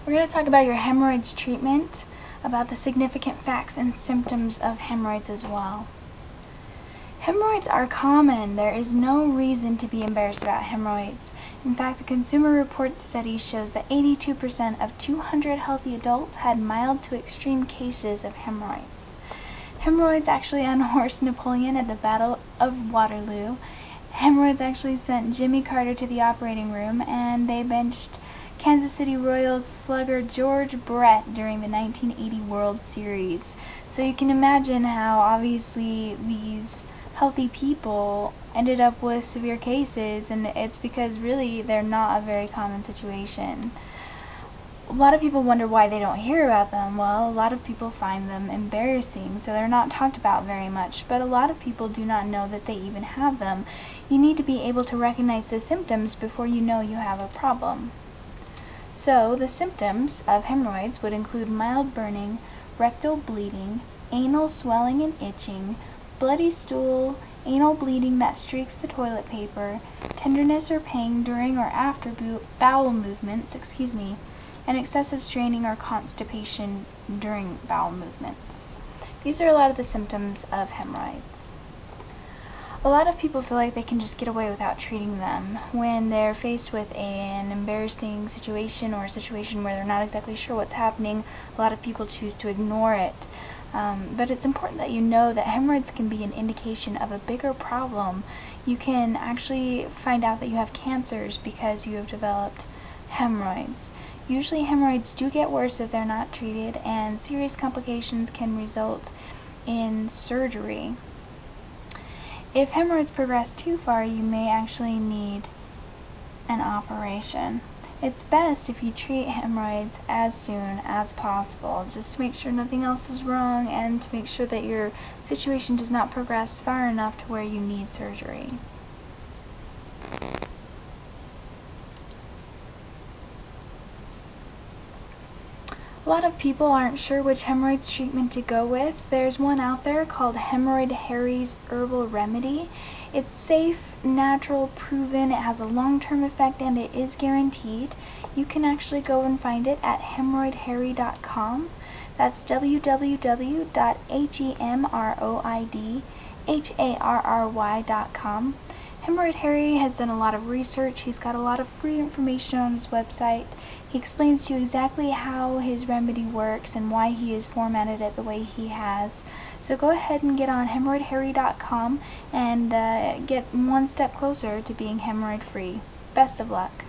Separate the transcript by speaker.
Speaker 1: We're going to talk about your hemorrhoids treatment, about the significant facts and symptoms of hemorrhoids as well. Hemorrhoids are common. There is no reason to be embarrassed about hemorrhoids. In fact, the Consumer Reports study shows that 82% of 200 healthy adults had mild to extreme cases of hemorrhoids. Hemorrhoids actually unhorsed Napoleon at the Battle of Waterloo. Hemorrhoids actually sent Jimmy Carter to the operating room, and they benched Kansas City Royals slugger George Brett during the 1980 World Series. So you can imagine how obviously these healthy people ended up with severe cases, and it's because really they're not a very common situation. A lot of people wonder why they don't hear about them. Well, a lot of people find them embarrassing, so they're not talked about very much, but a lot of people do not know that they even have them. You need to be able to recognize the symptoms before you know you have a problem. So, the symptoms of hemorrhoids would include mild burning, rectal bleeding, anal swelling and itching, bloody stool, anal bleeding that streaks the toilet paper, tenderness or pain during or after bowel movements, and excessive straining or constipation during bowel movements. These are a lot of the symptoms of hemorrhoids. A lot of people feel like they can just get away without treating them. When they're faced with an embarrassing situation or a situation where they're not exactly sure what's happening, a lot of people choose to ignore it. But it's important that you know that hemorrhoids can be an indication of a bigger problem. You can actually find out that you have cancers because you have developed hemorrhoids. Usually hemorrhoids do get worse if they're not treated, and serious complications can result in surgery. If hemorrhoids progress too far, you may actually need an operation. It's best if you treat hemorrhoids as soon as possible, just to make sure nothing else is wrong and to make sure that your situation does not progress far enough to where you need surgery. A lot of people aren't sure which hemorrhoids treatment to go with. There's one out there called Hemroid Harry's Herbal Remedy. It's safe, natural, proven, it has a long-term effect, and it is guaranteed. You can actually go and find it at hemroidharry.com. That's www.hemroidharry.com. Hemroid Harry has done a lot of research. He's got a lot of free information on his website. He explains to you exactly how his remedy works and why he has formatted it the way he has. So go ahead and get on hemroidharry.com and get one step closer to being hemorrhoid free. Best of luck.